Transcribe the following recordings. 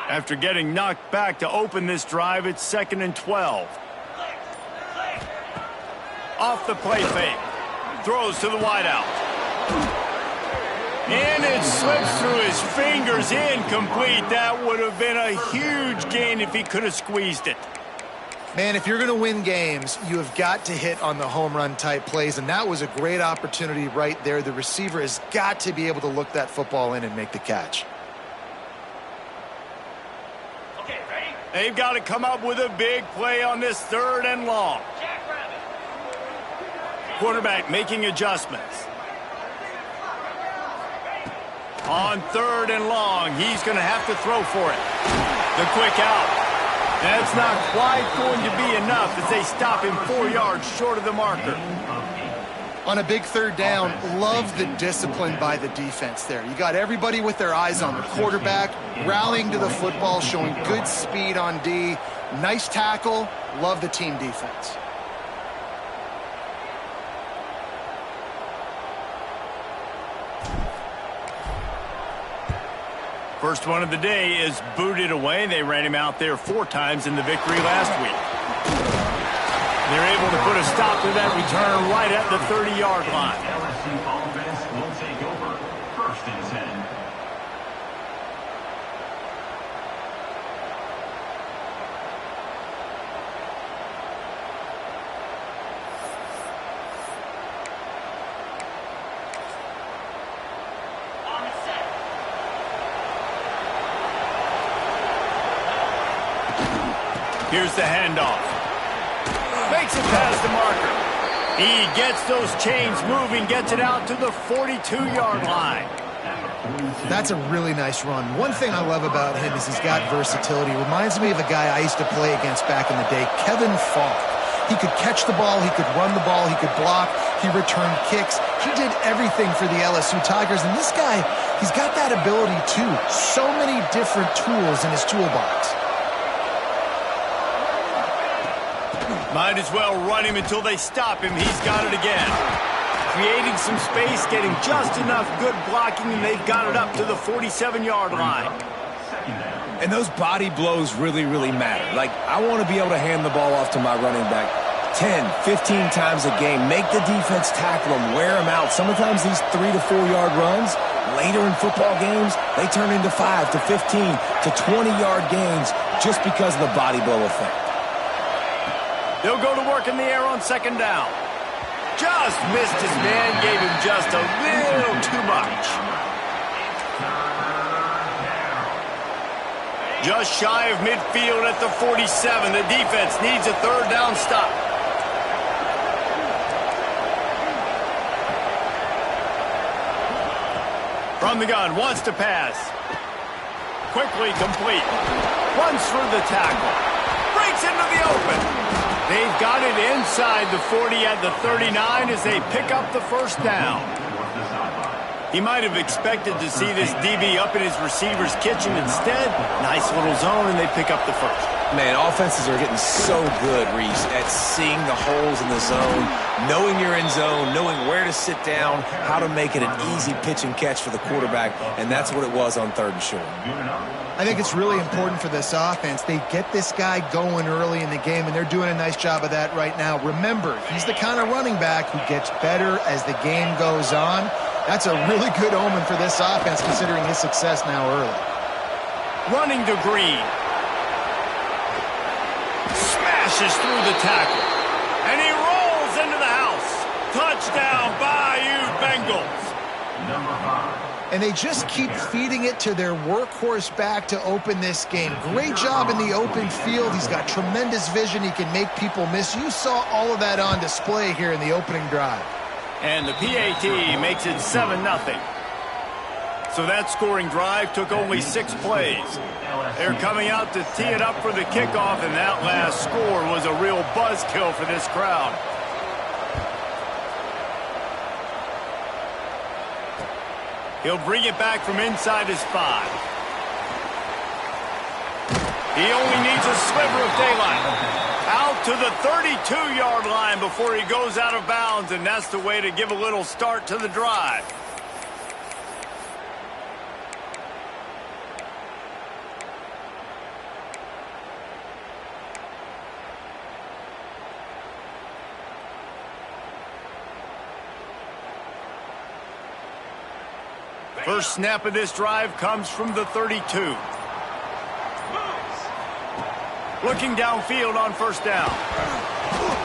After getting knocked back to open this drive, it's 2nd and 12. Off the play fake. Throws to the wideout. And it slips through his fingers, incomplete. That would have been a huge gain if he could have squeezed it. Man, if you're going to win games, you have got to hit on the home run type plays, and that was a great opportunity right there. The receiver has got to be able to look that football in and make the catch. Okay, ready? They've got to come up with a big play on this 3rd and long. Quarterback making adjustments. On 3rd and long, he's going to have to throw for it. The quick out. That's not quite going to be enough as they stop him 4 yards short of the marker. On a big 3rd down, love the discipline by the defense there. You got everybody with their eyes on the quarterback, rallying to the football, showing good speed on D. Nice tackle. Love the team defense. First one of the day is booted away. They ran him out there 4 times in the victory last week. They're able to put a stop to that return right at the 30-yard line. LSU offense will take over 1st and 10. Here's the handoff. Makes it past the marker. He gets those chains moving, gets it out to the 42-yard line. That's a really nice run. One thing I love about him is he's got versatility. Reminds me of a guy I used to play against back in the day, Kevin Falk. He could catch the ball, he could run the ball, he could block, he returned kicks. He did everything for the LSU Tigers, and this guy, he's got that ability too. So many different tools in his toolbox. Might as well run him until they stop him. He's got it again. Creating some space, getting just enough good blocking, and they've got it up to the 47-yard line. And those body blows really, really matter. Like, I want to be able to hand the ball off to my running back 10, 15 times a game. Make the defense tackle him, wear him out. Sometimes these 3 to 4 yard runs, later in football games, they turn into 5 to 15 to 20-yard gains just because of the body blow effect. They'll go to work in the air on 2nd down. Just missed his man, gave him just a little too much. Just shy of midfield at the 47. The defense needs a 3rd down stop. From the gun, wants to pass. Quickly complete. Runs through the tackle. Breaks into the open. They've got it inside the 40 at the 39 as they pick up the 1st down. He might have expected to see this DB up in his receiver's kitchen. Instead, nice little zone, and they pick up the 1st. Man, offenses are getting so good, Reese, at seeing the holes in the zone, knowing you're in zone, knowing where to sit down, how to make it an easy pitch and catch for the quarterback, and that's what it was on 3rd and short. I think it's really important for this offense. They get this guy going early in the game, and they're doing a nice job of that right now. Remember, he's the kind of running back who gets better as the game goes on. That's a really good omen for this offense, considering his success now early. Running to Green. Smashes through the tackle. And he rolls into the house. Touchdown, Bayou Bengals. Number 5. And they just keep feeding it to their workhorse back to open this game. Great job in the open field. He's got tremendous vision. He can make people miss. You saw all of that on display here in the opening drive. And the PAT makes it 7-0. So that scoring drive took only 6 plays. They're coming out to tee it up for the kickoff, and that last score was a real buzzkill for this crowd. He'll bring it back from inside his 5. He only needs a sliver of daylight. Out to the 32-yard line before he goes out of bounds, and that's the way to give a little start to the drive. First snap of this drive comes from the 32. Looking downfield on first down.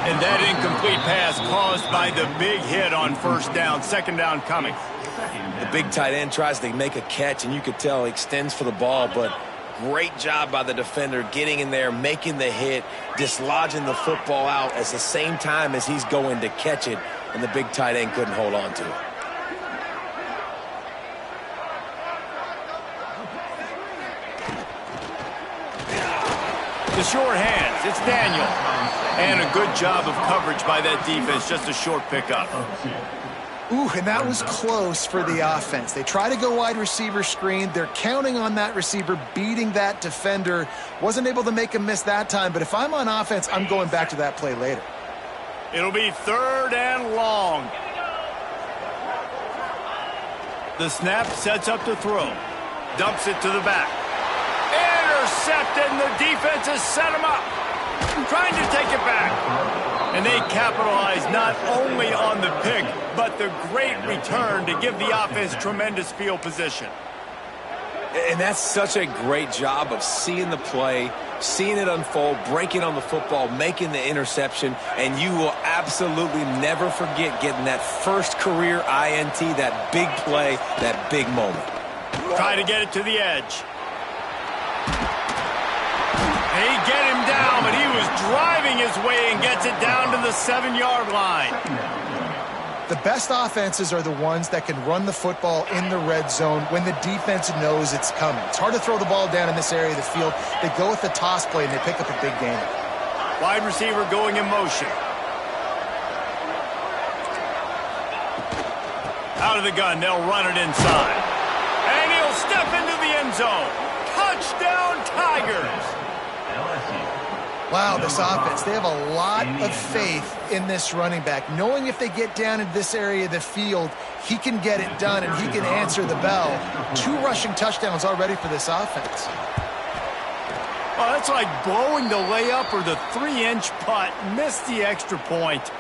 And that incomplete pass caused by the big hit on first down. Second down coming. The big tight end tries to make a catch, and you could tell he extends for the ball, but great job by the defender getting in there, making the hit, dislodging the football out at the same time as he's going to catch it, and the big tight end couldn't hold on to it. The short hands, it's Daniel. And a good job of coverage by that defense, just a short pickup. Ooh, and that was close for the offense. They try to go wide receiver screen. They're counting on that receiver beating that defender. Wasn't able to make him miss that time, but if I'm on offense, I'm going back to that play later. It'll be third and long. The snap sets up to throw. Dumps it to the back. Intercepted, and the defense has set him up. Trying to take it back. And they capitalize not only on the pick, but the great return to give the offense tremendous field position. And that's such a great job of seeing the play, seeing it unfold, breaking on the football, making the interception, and you will absolutely never forget getting that first career INT, that big play, that big moment. Try to get it to the edge. And he get him down, but he was driving his way and gets it down to the 7-yard line. The best offenses are the ones that can run the football in the red zone when the defense knows it's coming. It's hard to throw the ball down in this area of the field. They go with the toss play, and they pick up a big gain. Wide receiver going in motion. Out of the gun, they'll run it inside. And he'll step into the end zone. Touchdown, Tigers! Wow, this offense, they have a lot of faith in this running back, knowing if they get down in this area of the field, he can get it done and he can answer the bell. 2 rushing touchdowns already for this offense. Oh, that's like blowing the layup or the 3-inch putt. Missed the extra point.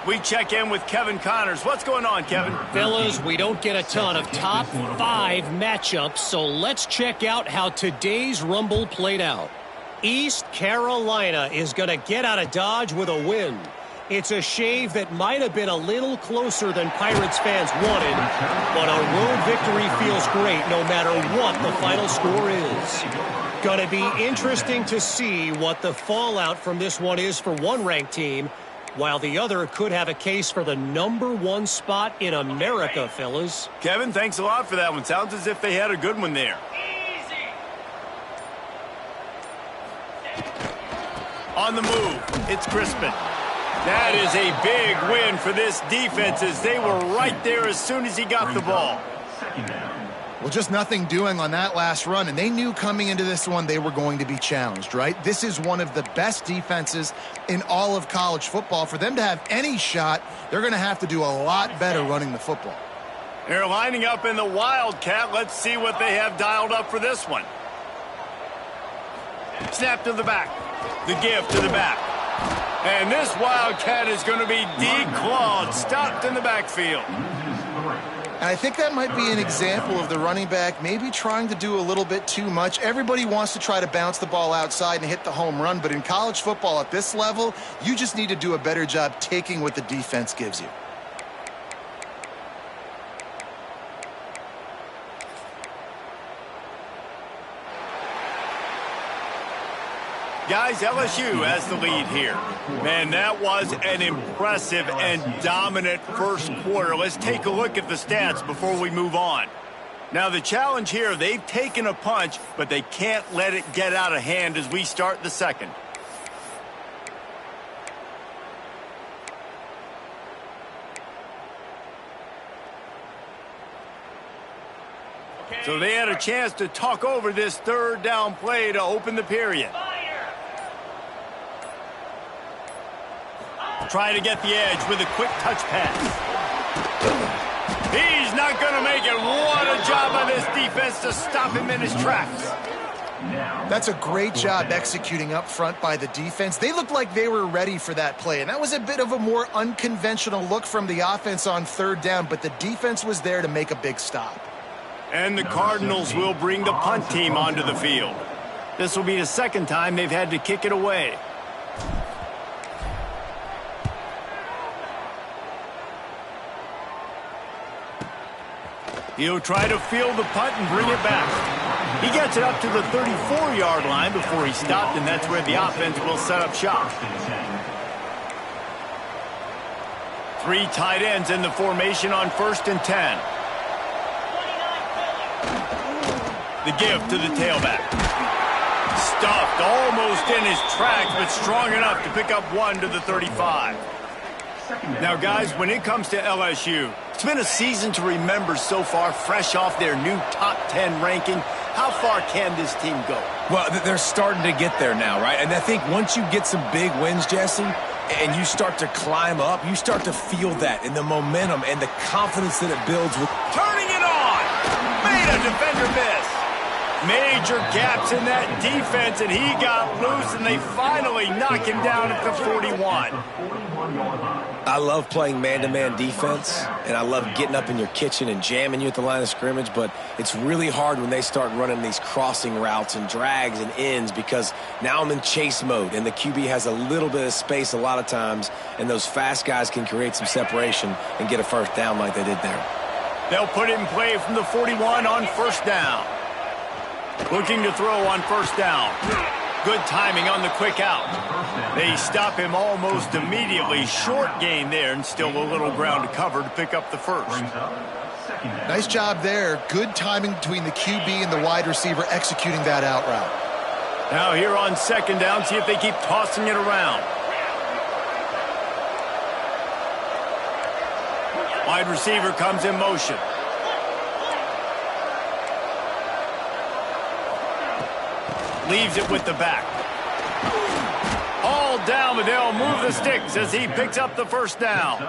We check in with Kevin Connors. What's going on, Kevin? Fellas, we don't get a ton of top 5 matchups, so let's check out how today's Rumble played out. East Carolina is going to get out of Dodge with a win. It's a shave that might have been a little closer than Pirates fans wanted, but a road victory feels great no matter what the final score is. Going to be interesting to see what the fallout from this one is for one ranked team, while the other could have a case for the #1 spot in America, fellas. Kevin, thanks a lot for that one. Sounds as if they had a good one there. On the move, it's Crispin. That is a big win for this defense as they were right there as soon as he got the ball. Well, just nothing doing on that last run, and they knew coming into this one they were going to be challenged, right? This is one of the best defenses in all of college football. For them to have any shot, they're going to have to do a lot better running the football. They're lining up in the Wildcat. Let's see what they have dialed up for this one. Snap to the back. The give to the back. And this Wildcat is going to be declawed, stopped in the backfield. And I think that might be an example of the running back maybe trying to do a little bit too much. Everybody wants to try to bounce the ball outside and hit the home run, but in college football at this level, you just need to do a better job taking what the defense gives you. Guys, LSU has the lead here. Man, that was an impressive and dominant first quarter. Let's take a look at the stats before we move on. Now, the challenge here, they've taken a punch, but they can't let it get out of hand as we start the second. So they had a chance to talk over this third down play to open the period. Try to get the edge with a quick touch pass. He's not going to make it. What a job by this defense to stop him in his tracks. That's a great job executing up front by the defense. They looked like they were ready for that play, and that was a bit of a more unconventional look from the offense on third down, but the defense was there to make a big stop. And the Cardinals will bring the punt team onto the field. This will be the second time they've had to kick it away. He'll try to field the punt and bring it back. He gets it up to the 34-yard line before he stopped, and that's where the offense will set up shop. 3 tight ends in the formation on 1st and 10. The give to the tailback. Stuffed almost in his tracks, but strong enough to pick up 1 to the 35. Now, guys, when it comes to LSU, it's been a season to remember so far, fresh off their new top 10 ranking. How far can this team go? Well, they're starting to get there now, right? And I think once you get some big wins, Jesse, and you start to climb up, you start to feel that in the momentum and the confidence that it builds with Turning it on! Made a defender miss. Major gaps in that defense, and he got loose, and they finally knock him down at the 41. I love playing man-to-man defense, and I love getting up in your kitchen and jamming you at the line of scrimmage, but it's really hard when they start running these crossing routes and drags and ends because now I'm in chase mode, and the QB has a little bit of space a lot of times, and those fast guys can create some separation and get a first down like they did there. They'll put it in play from the 41 on 1st down. Looking to throw on 1st down. Good timing on the quick out. They stop him almost immediately. Short gain there, and still a little ground to cover to pick up the first. Nice job there. Good timing between the QB and the wide receiver executing that out route. Now here on 2nd down, see if they keep tossing it around. Wide receiver comes in motion. Leaves it with the back. All down, but they'll move the sticks as he picks up the 1st down.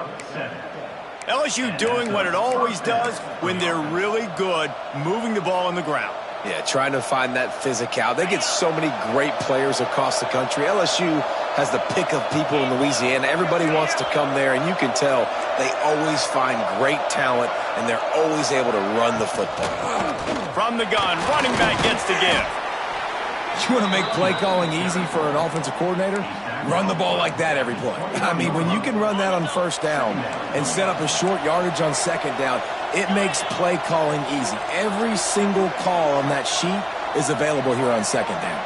LSU doing what it always does when they're really good, moving the ball on the ground. Yeah, trying to find that physical. They get so many great players across the country. LSU has the pick of people in Louisiana. Everybody wants to come there, and you can tell they always find great talent, and they're always able to run the football. From the gun, running back gets the give. You want to make play calling easy for an offensive coordinator? Run the ball like that every play. I mean, when you can run that on 1st down and set up a short yardage on 2nd down, it makes play calling easy. Every single call on that sheet is available here on 2nd down.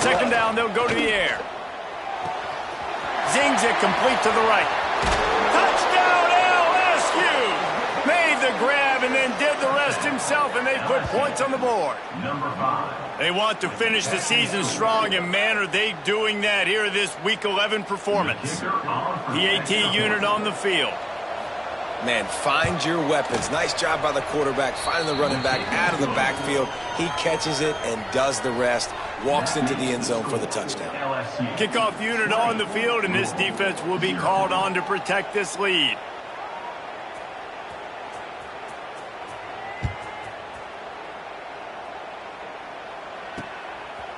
2nd down, they'll go to the air. Zings it complete to the right. Touchdown, LSU! Made the grab and then did the rest himself, and they put points on the board. They want to finish the season strong, and man, are they doing that here in this Week 11 performance. PAT unit on the field. Man, find your weapons. Nice job by the quarterback, finding the running back out of the backfield. He catches it and does the rest. Walks into the end zone for the touchdown. Kickoff unit on the field, and this defense will be called on to protect this lead.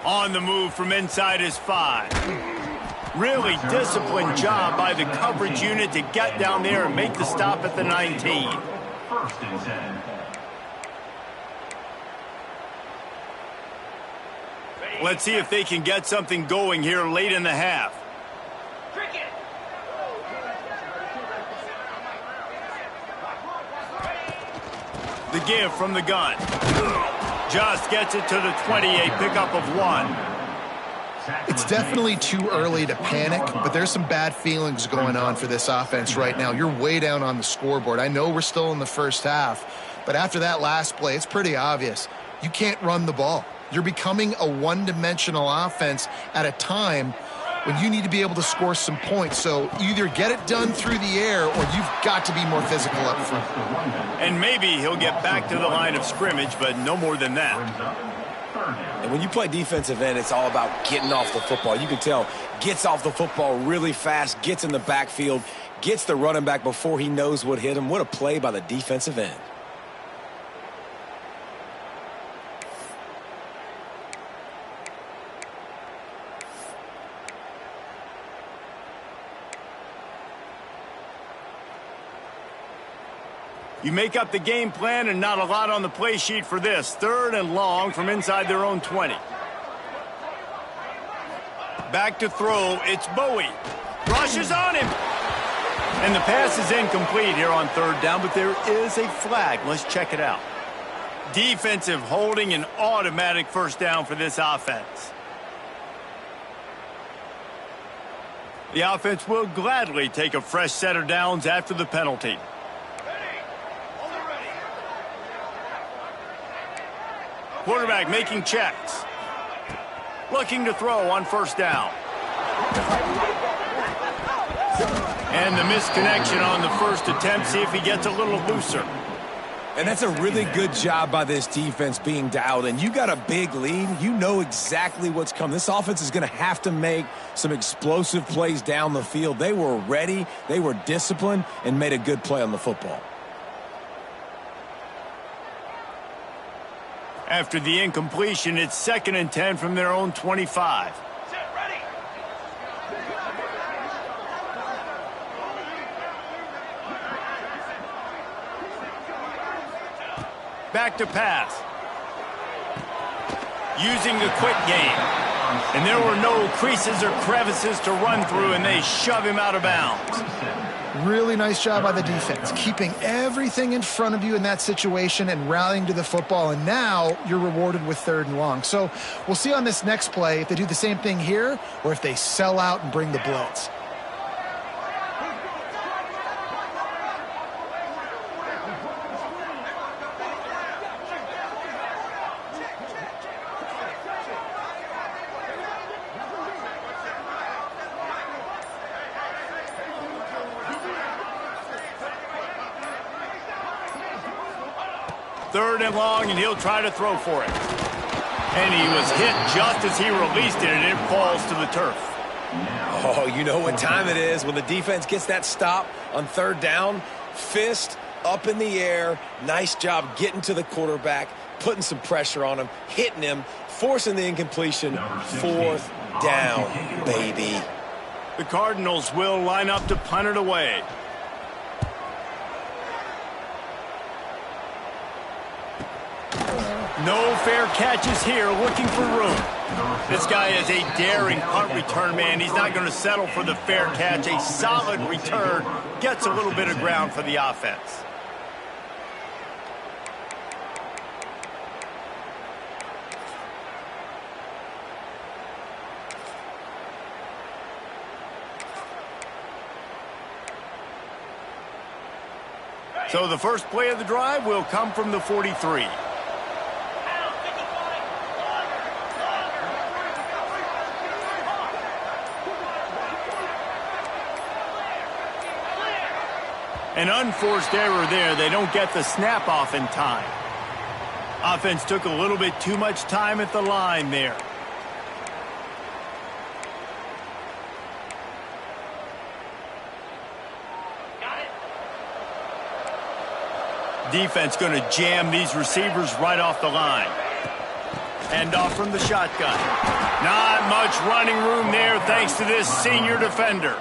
On the move from inside his 5. Really disciplined job by the coverage unit to get down there and make the stop at the 19. 1st and 10. Let's see if they can get something going here late in the half. The give from the gun. Just gets it to the 28, pickup of 1. It's definitely too early to panic, but there's some bad feelings going on for this offense right now. You're way down on the scoreboard. I know we're still in the 1st half, but after that last play, it's pretty obvious. You can't run the ball. You're becoming a one-dimensional offense at a time when you need to be able to score some points. So either get it done through the air or you've got to be more physical up front. And maybe he'll get back to the line of scrimmage, but no more than that. And when you play defensive end, it's all about getting off the football. You can tell, gets off the football really fast, gets in the backfield, gets the running back before he knows what hit him. What a play by the defensive end. You make up the game plan and not a lot on the play sheet for this. 3rd and long from inside their own 20. Back to throw, it's Bowie. Rushes on him. And the pass is incomplete here on 3rd down, but there is a flag. Let's check it out. Defensive holding, an automatic 1st down for this offense. The offense will gladly take a fresh set of downs after the penalty. Quarterback making checks. Looking to throw on 1st down. And the misconnection on the 1st attempt. See if he gets a little looser. And that's a really good job by this defense being dialed in. You got a big lead. You know exactly what's coming. This offense is going to have to make some explosive plays down the field. They were ready. They were disciplined and made a good play on the football. After the incompletion, it's 2nd and 10 from their own 25. Back to pass. Using the quick game. And there were no creases or crevices to run through, and they shove him out of bounds. Really nice job by the defense, keeping everything in front of you in that situation and rallying to the football, and now you're rewarded with 3rd and long. So we'll see on this next play if they do the same thing here or if they sell out and bring the blitz. Third and long, and he'll try to throw for it. And he was hit just as he released it, and it falls to the turf. Oh, you know what time it is when the defense gets that stop on 3rd down. Fist up in the air. Nice job getting to the quarterback, putting some pressure on him, hitting him, forcing the incompletion. 4th down, baby. The Cardinals will line up to punt it away. No fair catches here, looking for room. This guy is a daring punt return man. He's not going to settle for the fair catch. A solid return gets a little bit of ground for the offense. So the first play of the drive will come from the 43. An unforced error there. They don't get the snap off in time. Offense took a little bit too much time at the line there. Defense going to jam these receivers right off the line. Hand off from the shotgun. Not much running room there thanks to this senior defender.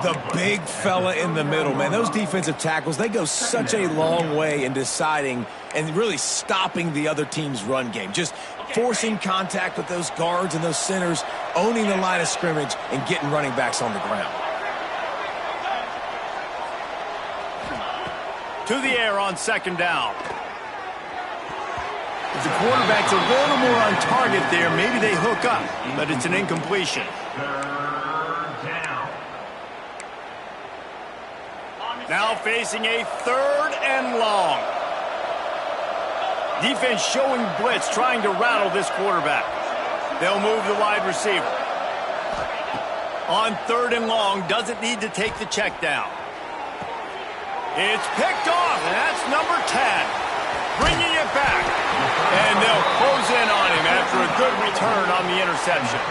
The big fella in the middle, man. Those defensive tackles, they go such a long way in deciding and really stopping the other team's run game. Just forcing contact with those guards and those centers, owning the line of scrimmage, and getting running backs on the ground. To the air on 2nd down. If the quarterback's a little more on target there, maybe they hook up, but it's an incompletion. Now facing a 3rd and long. Defense showing blitz, trying to rattle this quarterback. They'll move the wide receiver. On 3rd and long, doesn't need to take the check down. It's picked off, and that's number 10. Bringing it back. And they'll close in on him after a good return on the interception.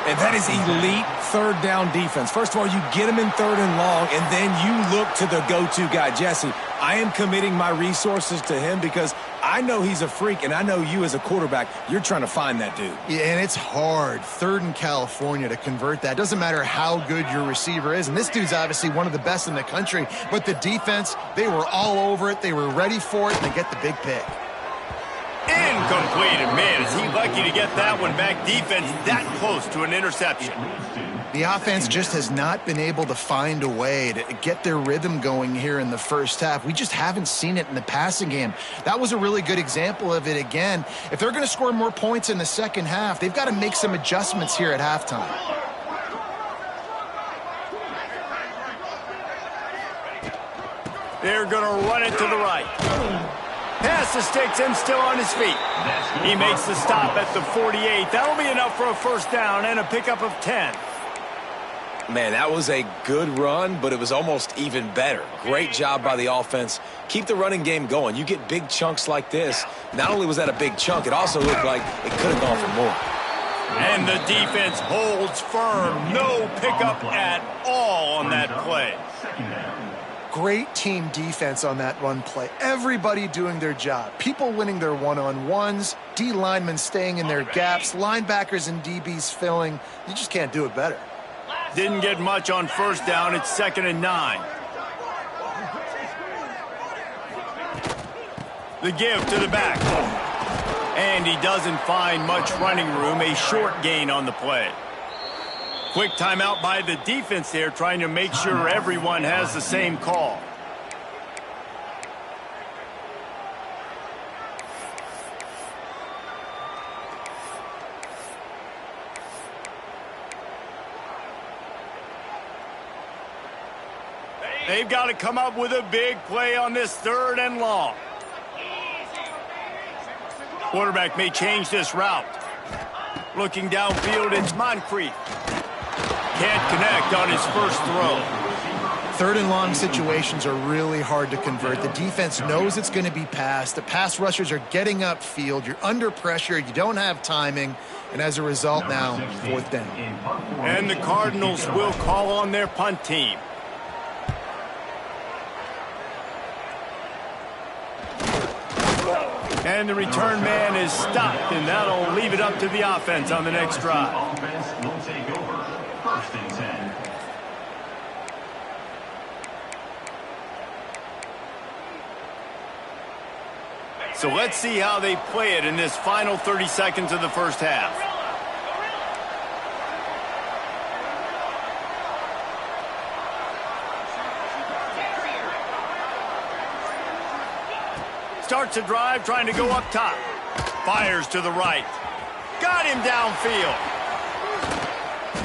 And that is elite 3rd down defense. First of all, you get him in 3rd and long, and then you look to the go-to guy. Jesse, I am committing my resources to him because I know he's a freak, and I know you as a quarterback, you're trying to find that dude. Yeah, and it's hard, 3rd in California, to convert that. Doesn't matter how good your receiver is, and this dude's obviously one of the best in the country, but the defense, they were all over it, they were ready for it, and they get the big pick. Incomplete, and man, is he lucky to get that one back. Defense that close to an interception. The offense just has not been able to find a way to get their rhythm going here in the first half. We just haven't seen it in the passing game. That was a really good example of it again. If they're going to score more points in the second half, they've got to make some adjustments here at halftime. They're going to run it to the right. Pass the sticks and still on his feet. He makes the stop at the 48. That'll be enough for a first down and a pickup of 10. Man, that was a good run, but it was almost even better. Great job by the offense. Keep the running game going. You get big chunks like this. Not only was that a big chunk, it also looked like it could have gone for more. And the defense holds firm. No pickup at all on that play. Great team defense on that run play. Everybody doing their job. People winning their one-on-ones, D linemen staying in their gaps, linebackers and DBs filling. You just can't do it better. Didn't get much on first down. It's 2nd and 9. The give to the back. And he doesn't find much running room. A short gain on the play. Quick timeout by the defense there, trying to make sure everyone has the same call. They've got to come up with a big play on this 3rd and long. Quarterback may change this route. Looking downfield, it's Moncrief. Can't connect on his first throw. 3rd and long situations are really hard to convert. The defense knows it's going to be passed. The pass rushers are getting upfield. You're under pressure. You don't have timing. And as a result now, 4th down. And the Cardinals will call on their punt team. And the return man is stopped, and that'll leave it up to the offense on the next drive. Offense will take over. 1st and 10. So let's see how they play it in this final 30 seconds of the first half. Starts a drive, trying to go up top. Fires to the right. Got him downfield.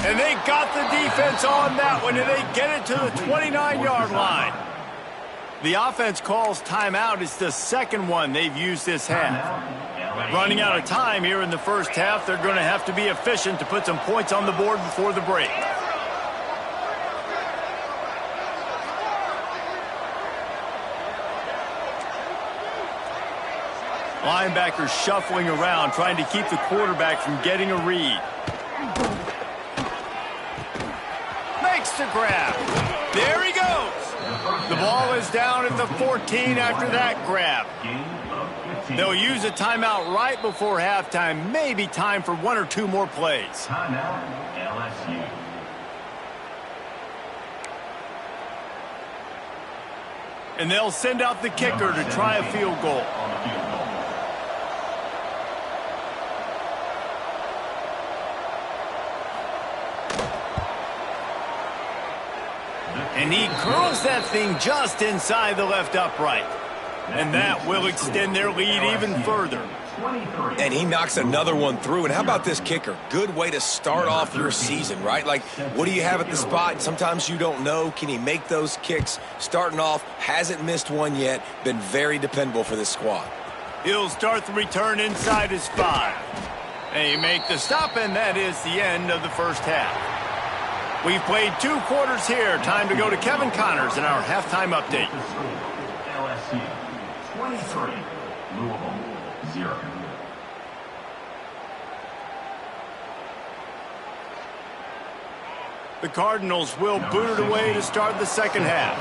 And they got the defense on that one, and they get it to the 29-yard line. The offense calls timeout. It's the 2nd one they've used this half. Running out of time here in the first half. They're going to have to be efficient to put some points on the board before the break. Linebackers shuffling around, trying to keep the quarterback from getting a read. Makes the grab. There he goes. The ball is down at the 14 after that grab. They'll use a timeout right before halftime. Maybe time for 1 or 2 more plays. Timeout, LSU. And they'll send out the kicker to try a field goal. And he curls that thing just inside the left upright. And that will extend their lead even further. And he knocks another one through. And how about this kicker? Good way to start off your season, right? Like, what do you have at the spot? Sometimes you don't know. Can he make those kicks? Starting off, hasn't missed one yet. Been very dependable for this squad. He'll start the return inside his 5. And he make the stop, and that is the end of the first half. We've played 2 quarters here. Time to go to Kevin Connors in our halftime update. LSU 23, Louisville 0. The Cardinals will boot it away to start the second half.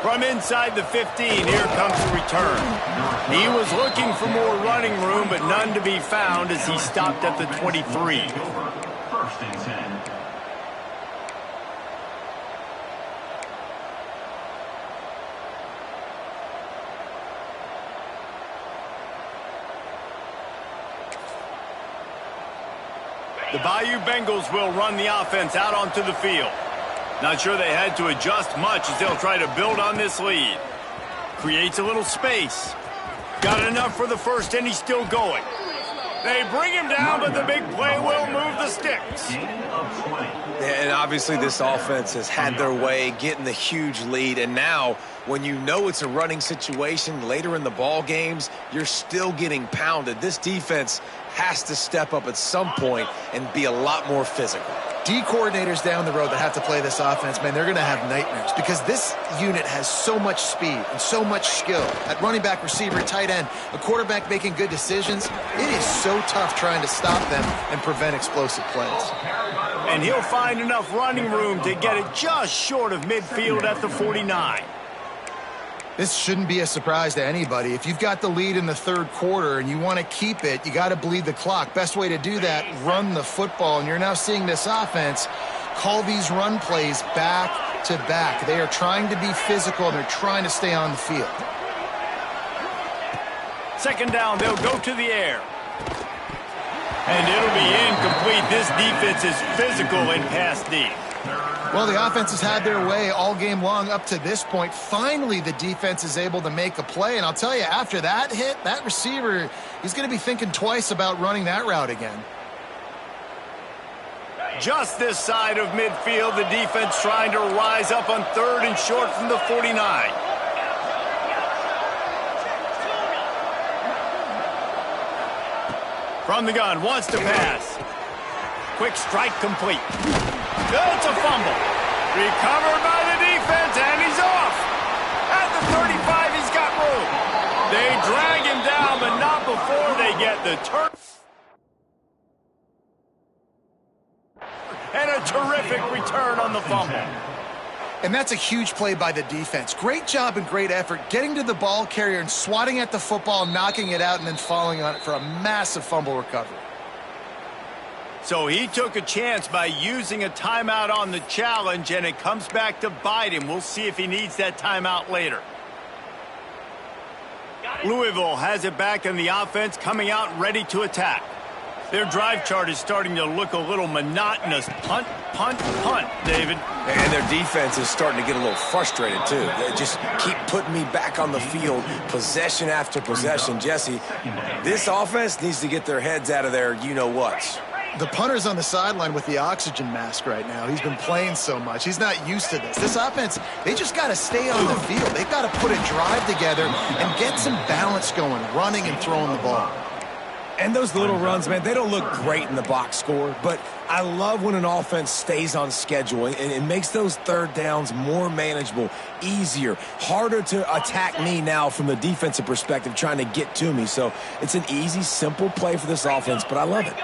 From inside the 15, here comes the return. He was looking for more running room, but none to be found as he stopped at the 23. First and 10. The Bayou Bengals will run the offense out onto the field. Not sure they had to adjust much as they'll try to build on this lead. Creates a little space. Got enough for the first, and he's still going. They bring him down, but the big play will move the sticks. And obviously this offense has had their way getting the huge lead, and now when you know it's a running situation later in the ball games, you're still getting pounded. This defense has to step up at some point and be a lot more physical. D coordinators down the road that have to play this offense, man, they're going to have nightmares because this unit has so much speed and so much skill. At running back, receiver, tight end, a quarterback making good decisions, it is so tough trying to stop them and prevent explosive plays. And he'll find enough running room to get it just short of midfield at the 49. This shouldn't be a surprise to anybody. If you've got the lead in the third quarter and you want to keep it, you got to bleed the clock. Best way to do that, run the football. And you're now seeing this offense call these run plays back to back. They are trying to be physical, and they're trying to stay on the field. Second down, they'll go to the air. And it'll be incomplete. This defense is physical in pass deep. Well, the offense has had their way all game long up to this point. Finally, the defense is able to make a play. And I'll tell you, after that hit, that receiver, he's going to be thinking twice about running that route again. Just this side of midfield, the defense trying to rise up on third and short from the 49. From the gun, wants to pass. Quick strike complete. It's a fumble. Recovered by the defense, and he's off. At the 35, he's got room. They drag him down, but not before they get the turn. And a terrific return on the fumble. And that's a huge play by the defense. Great job and great effort getting to the ball carrier and swatting at the football, knocking it out, and then falling on it for a massive fumble recovery. So he took a chance by using a timeout on the challenge, and it comes back to bite him. We'll see if he needs that timeout later. Louisville has it back in the offense, coming out ready to attack. Their drive chart is starting to look a little monotonous. Punt, punt, punt, David. And their defense is starting to get a little frustrated, too. They just keep putting me back on the field, possession after possession. Jesse, this offense needs to get their heads out of their you-know-whats. The punter's on the sideline with the oxygen mask right now. He's been playing so much. He's not used to this. This offense, they just got to stay on the field. They've got to put a drive together and get some balance going, running and throwing the ball. And those little runs, man, they don't look great in the box score, but I love when an offense stays on schedule, and it makes those third downs more manageable, easier, harder to attack me now from the defensive perspective, trying to get to me. So it's an easy, simple play for this offense, but I love it.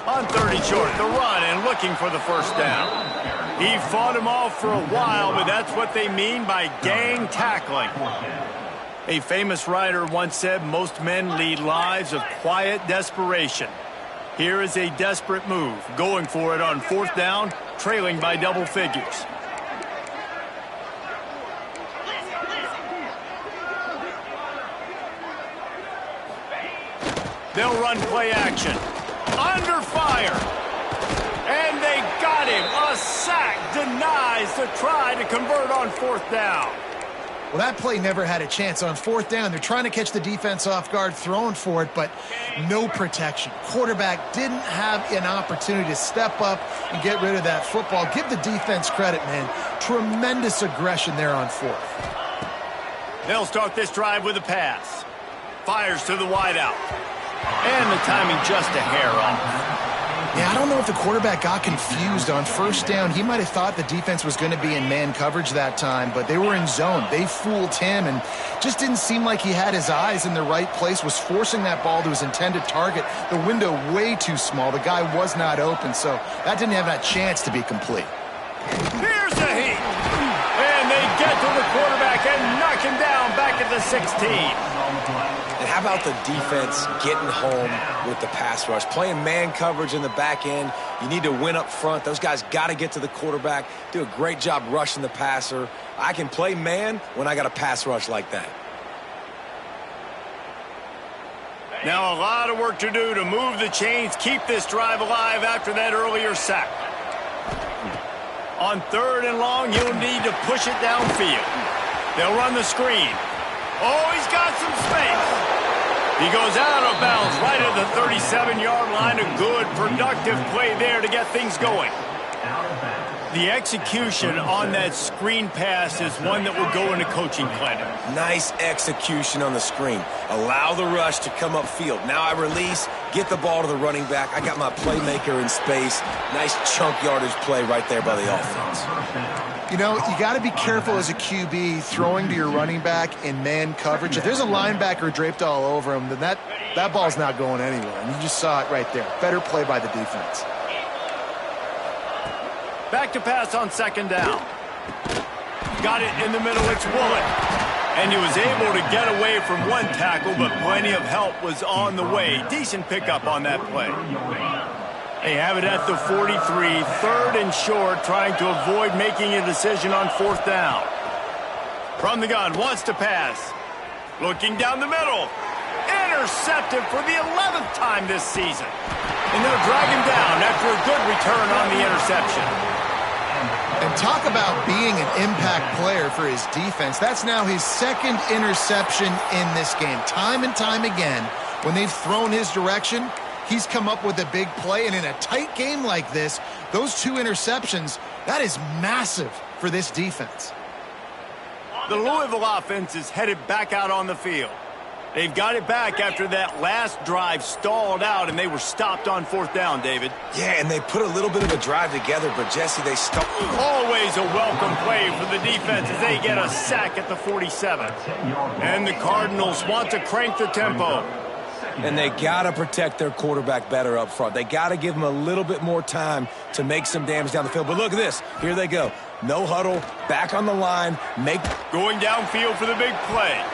On 30 short, the run and looking for the first down. He fought him off for a while, but that's what they mean by gang tackling. A famous writer once said most men lead lives of quiet desperation. Here is a desperate move, going for it on fourth down, trailing by double figures. They'll run play action. Under fire. And they got him. A sack denies the try to convert on fourth down. Well, that play never had a chance. On fourth down, they're trying to catch the defense off guard, throwing for it, but no protection. Quarterback didn't have an opportunity to step up and get rid of that football. Give the defense credit, man. Tremendous aggression there on fourth. They'll start this drive with a pass. Fires to the wideout. And the timing just a hair off. Yeah, I don't know if the quarterback got confused on first down. He might have thought the defense was going to be in man coverage that time, but they were in zone. They fooled him and just didn't seem like he had his eyes in the right place, was forcing that ball to his intended target. The window way too small. The guy was not open, so that didn't have that chance to be complete. Here's the heat. taken down back at the 16. And how about the defense getting home with the pass rush? Playing man coverage in the back end. You need to win up front. Those guys got to get to the quarterback. Do a great job rushing the passer. I can play man when I got a pass rush like that. Now a lot of work to do to move the chains, keep this drive alive after that earlier sack. On 3rd and long, you'll need to push it downfield. They'll run the screen. Oh, he's got some space. He goes out of bounds right at the 37-yard line. A good, productive play there to get things going. The execution on that screen pass is one that will go in a coaching clinic. Nice execution on the screen. Allow the rush to come upfield. Now I release, get the ball to the running back. I got my playmaker in space. Nice chunk yardage play right there by the offense. You know, you got to be careful as a QB throwing to your running back in man coverage. If there's a linebacker draped all over him, then that ball's not going anywhere. And you just saw it right there. Better play by the defense. Back to pass on 2nd down. Got it in the middle. It's Woolen. And he was able to get away from one tackle, but plenty of help was on the way. Decent pickup on that play. They have it at the 43, 3rd and short, trying to avoid making a decision on 4th down. From the gun, wants to pass. Looking down the middle. Intercepted for the 11th time this season. And they'll drag him down after a good return on the interception. And talk about being an impact player for his defense. That's now his 2nd interception in this game. Time and time again, when they've thrown his direction, he's come up with a big play. And in a tight game like this, those 2 interceptions, that is massive for this defense. The Louisville offense is headed back out on the field. They've got it back after that last drive stalled out, and they were stopped on 4th down, David. Yeah, and they put a little bit of a drive together, but, Jesse, they stopped. Always a welcome play for the defense as they get a sack at the 47. And the Cardinals want to crank the tempo. And they got to protect their quarterback better up front. They got to give him a little bit more time to make some damage down the field. But look at this. Here they go. No huddle, back on the line. Going downfield for the big play.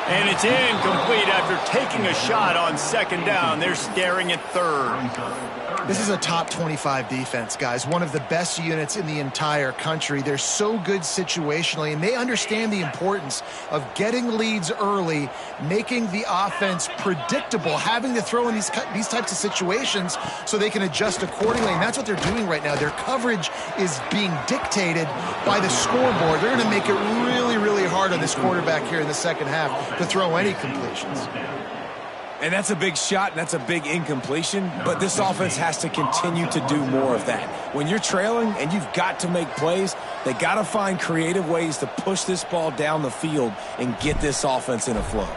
And it's incomplete after taking a shot on 2nd down. They're staring at 3rd. This is a top 25 defense, guys. One of the best units in the entire country. They're so good situationally, and they understand the importance of getting leads early, making the offense predictable, having to throw in these types of situations so they can adjust accordingly. And that's what they're doing right now. Their coverage is being dictated by the scoreboard. They're going to make it really, really hard on this quarterback here in the 2nd half to throw any completions. And that's a big shot, and that's a big incompletion, but this offense has to continue to do more of that. When you're trailing and you've got to make plays, they got to find creative ways to push this ball down the field and get this offense in a flow.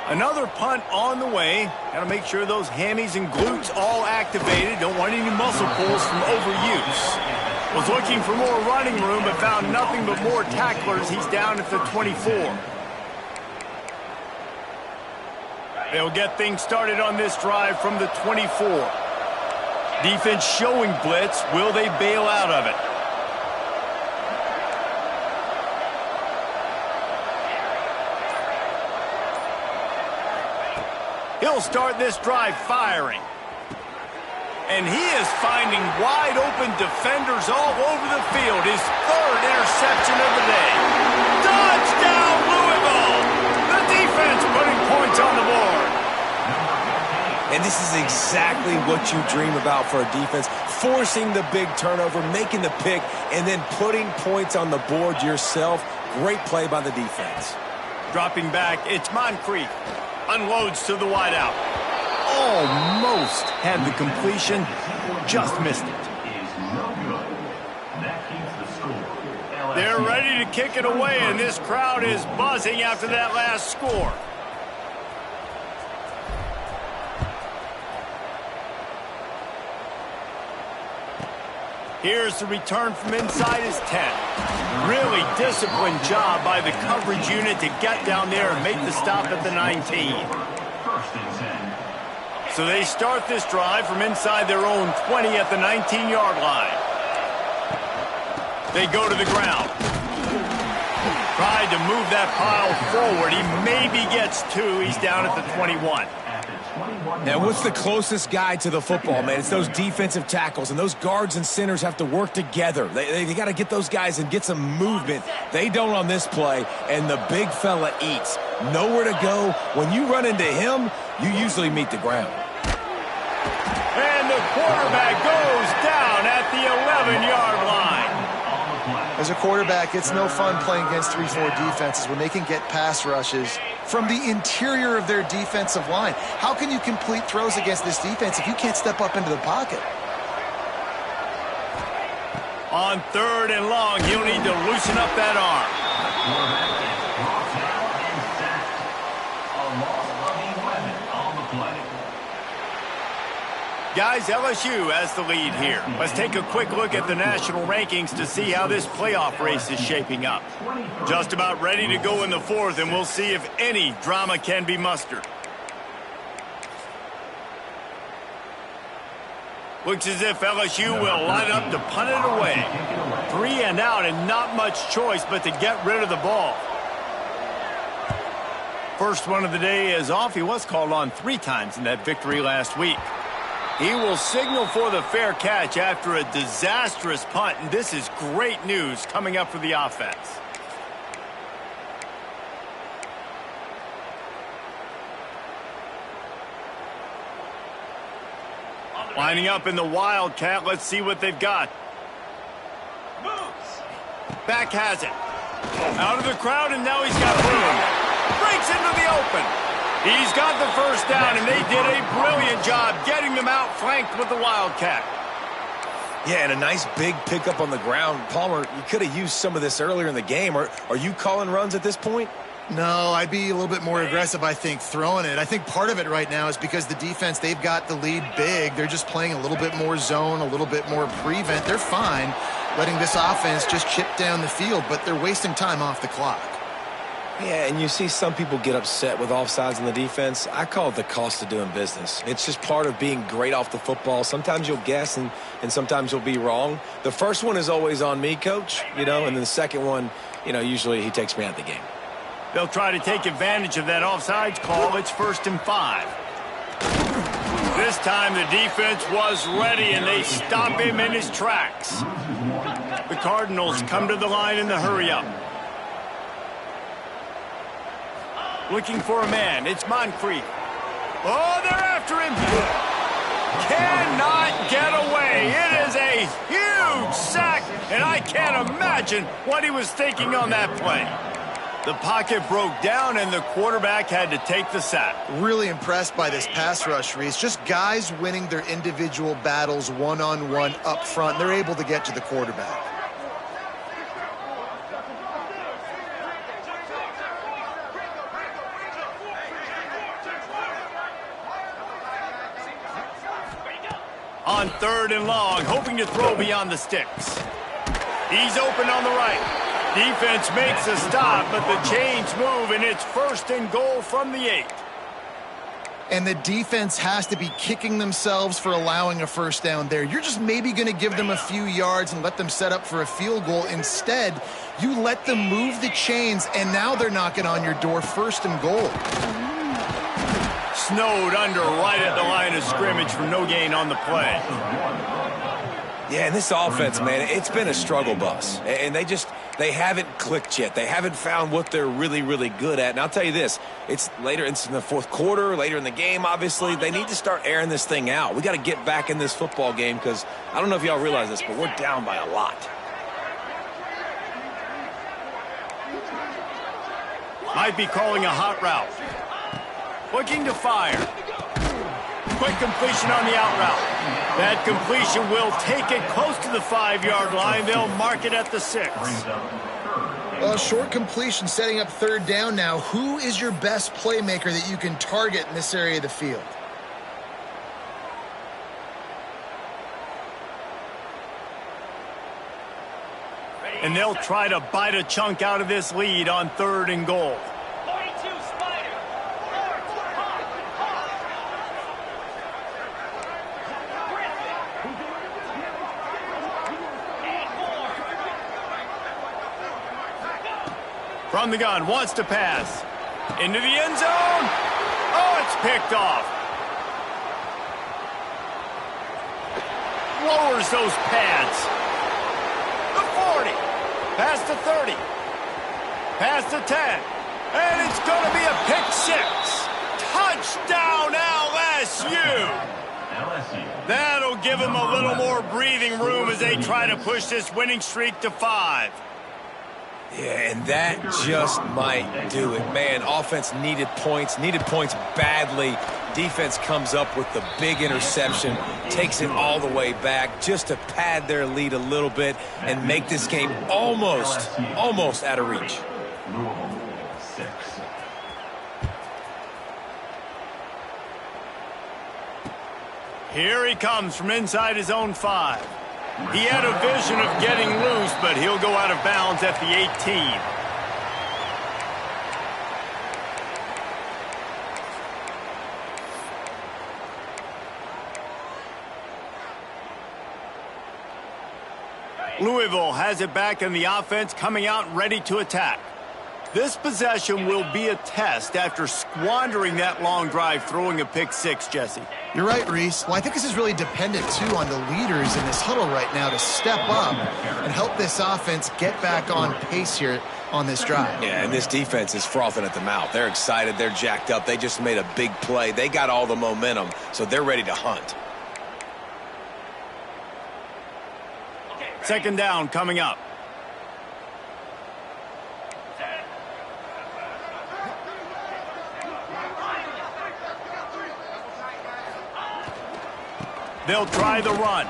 Another punt on the way. Got to make sure those hammies and glutes all activated. Don't want any muscle pulls from overuse. Was looking for more running room, but found nothing but more tacklers. He's down at the 24. They'll get things started on this drive from the 24. Defense showing blitz. Will they bail out of it? He'll start this drive firing. And he is finding wide open defenders all over the field. His 3rd interception of the day. Touchdown, Louisville! The defense putting points on the board. And this is exactly what you dream about for a defense. Forcing the big turnover, making the pick, and then putting points on the board yourself. Great play by the defense. Dropping back, it's Moncrief. Unloads to the wideout. Almost had the completion, just missed it. They're ready to kick it away, and this crowd is buzzing after that last score. Here's the return from inside his 10. Really disciplined job by the coverage unit to get down there and make the stop at the 19. So they start this drive from inside their own 20 at the 19-yard line. They go to the ground. Tried to move that pile forward. He maybe gets 2. He's down at the 21. Now, what's the closest guy to the football, man? It's those defensive tackles, and those guards and centers have to work together. They got to get those guys and get some movement. They don't on this play, and the big fella eats. Nowhere to go. When you run into him, you usually meet the ground. And the quarterback goes down at the 11-yard line. As a quarterback, it's no fun playing against 3-4 defenses when they can get pass rushes from the interior of their defensive line. How can you complete throws against this defense if you can't step up into the pocket? On 3rd and long, he'll need to loosen up that arm. Guys, LSU has the lead here. Let's take a quick look at the national rankings to see how this playoff race is shaping up. Just about ready to go in the 4th, and we'll see if any drama can be mustered. Looks as if LSU will line up to punt it away. 3 and out, and not much choice but to get rid of the ball. First one of the day is off. He was called on 3 times in that victory last week. He will signal for the fair catch after a disastrous punt, and this is great news coming up for the offense. Lining up in the Wildcat, let's see what they've got. Back has it. Out of the crowd, and now he's got room. Breaks into the open. He's got the first down, and they did a brilliant job getting them out flanked with the Wildcat. Yeah, and a nice big pickup on the ground. Palmer, you could have used some of this earlier in the game. Are you calling runs at this point? No, I'd be a little bit more aggressive, I think, throwing it. I think part of it right now is because the defense, they've got the lead big. They're just playing a little bit more zone, a little bit more prevent. They're fine letting this offense just chip down the field, but they're wasting time off the clock. Yeah, and you see some people get upset with offsides in the defense. I call it the cost of doing business. It's just part of being great off the football. Sometimes you'll guess and sometimes you'll be wrong. The first one is always on me, Coach, and then the second one, usually he takes me out of the game. They'll try to take advantage of that offsides call. It's 1st and 5. This time the defense was ready, and they stop him in his tracks. The Cardinals come to the line in the hurry-up. Looking for a man. It's Moncrief. Oh, they're after him. Cannot get away. It is a huge sack, and I can't imagine what he was thinking on that play. The pocket broke down, and the quarterback had to take the sack. Really impressed by this pass rush, Reese. Just guys winning their individual battles one-on-one up front. They're able to get to the quarterback. On 3rd and long, hoping to throw beyond the sticks. He's open on the right. Defense makes a stop, but the chains move, and it's 1st and goal from the 8. And the defense has to be kicking themselves for allowing a first down there. You're just maybe going to give them a few yards and let them set up for a field goal. Instead, you let them move the chains, and now they're knocking on your door. 1st and goal. Snowed under right at the line of scrimmage for no gain on the play. Yeah, and this offense, man, it's been a struggle bus. And they haven't clicked yet. They haven't found what they're really, really good at. And I'll tell you this, it's in the 4th quarter, later in the game, obviously. They need to start airing this thing out. We got to get back in this football game because I don't know if y'all realize this, but we're down by a lot. Might be calling a hot route. Looking to fire. Quick completion on the out route. That completion will take it close to the 5-yard line. They'll mark it at the 6. Well, short completion setting up 3rd down now. Who is your best playmaker that you can target in this area of the field? And they'll try to bite a chunk out of this lead on 3rd and goal. From the gun, wants to pass. Into the end zone. Oh, it's picked off. Lowers those pads. The 40. Past the 30. Past the 10. And it's going to be a pick six. Touchdown, LSU. That'll give them a little more breathing room as they try to push this winning streak to 5. Yeah, and that just might do it. Man, offense needed points badly. Defense comes up with the big interception, takes it all the way back just to pad their lead a little bit and make this game almost out of reach. Here he comes from inside his own 5. He had a vision of getting loose, but he'll go out of bounds at the 18. Louisville has it back in the offense, coming out ready to attack. This possession will be a test after squandering that long drive, throwing a pick six, Jesse. You're right, Reese. Well, I think this is really dependent, too, on the leaders in this huddle right now to step up and help this offense get back on pace here on this drive. Yeah, and this defense is frothing at the mouth. They're excited. They're jacked up. They just made a big play. They got all the momentum, so they're ready to hunt. Second down coming up. They'll try the run.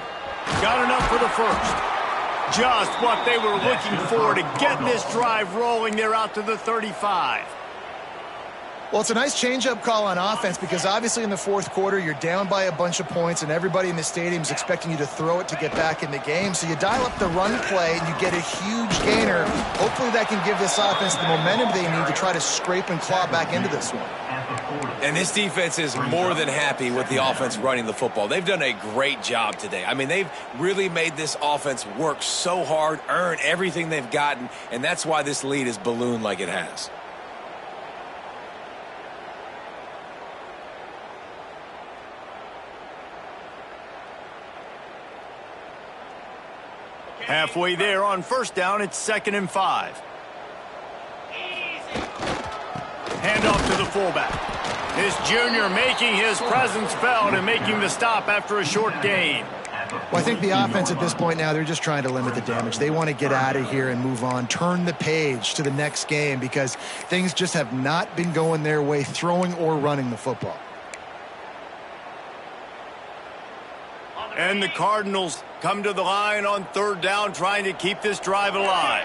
Got enough for the first. Just what they were looking for to get this drive rolling. They're out to the 35. Well, it's a nice change-up call on offense because obviously in the fourth quarter, you're down by a bunch of points and everybody in the stadium is expecting you to throw it to get back in the game. So you dial up the run play and you get a huge gainer. Hopefully that can give this offense the momentum they need to try to scrape and claw back into this one. And this defense is more than happy with the offense running the football. They've done a great job today. I mean, they've really made this offense work so hard, earn everything they've gotten, and that's why this lead is ballooned like it has. Halfway there on first down, it's 2nd and 5. Handoff to the fullback. This junior making his presence felt and making the stop after a short gain. Well, I think the offense at this point now, they're just trying to limit the damage. They want to get out of here and move on, turn the page to the next game because things just have not been going their way, throwing or running the football. And the Cardinals come to the line on third down, trying to keep this drive alive.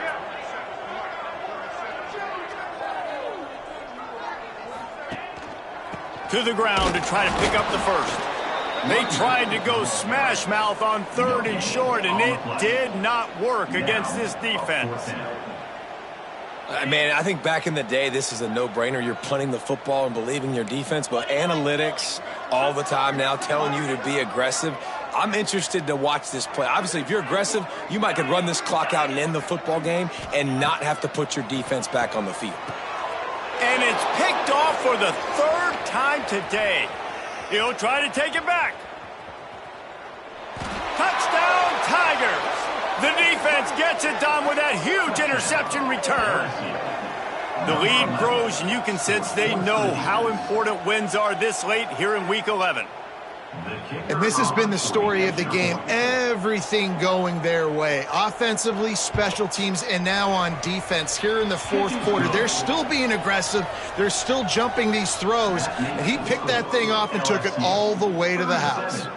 To the ground to try to pick up the first. They tried to go smash mouth on 3rd and short, and it did not work against this defense. Man, I think back in the day, this is a no-brainer. You're punting the football and believing your defense, but analytics all the time now telling you to be aggressive. I'm interested to watch this play. Obviously, if you're aggressive, you might could run this clock out and end the football game and not have to put your defense back on the field. And it's picked off for the 3rd time today. He'll try to take it back. Touchdown, Tigers! The defense gets it done with that huge interception return. The lead grows, and you can sense they know how important wins are this late here in Week 11. And this has been the story of the game. Everything going their way. Offensively, special teams, and now on defense here in the fourth quarter. They're still being aggressive. They're still jumping these throws. And he picked that thing off and took it all the way to the house.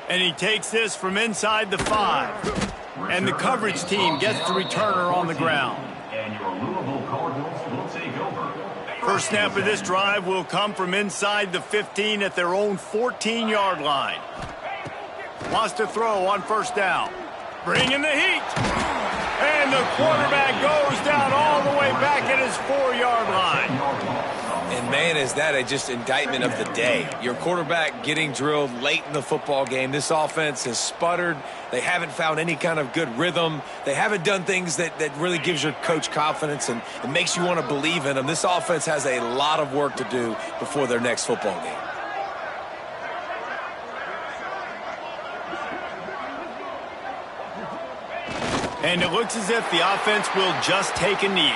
And he takes this from inside the 5. And the coverage team gets the returner on the ground. And your Louisville Cardinals will take over. First snap of this drive will come from inside the 15 at their own 14-yard line. Wants to throw on first down. Bring in the heat. And the quarterback goes down all the way back at his 4-yard line. And, man, is that just indictment of the day. Your quarterback getting drilled late in the football game. This offense has sputtered. They haven't found any kind of good rhythm. They haven't done things that really gives your coach confidence and it makes you want to believe in them. This offense has a lot of work to do before their next football game. And it looks as if the offense will just take a knee.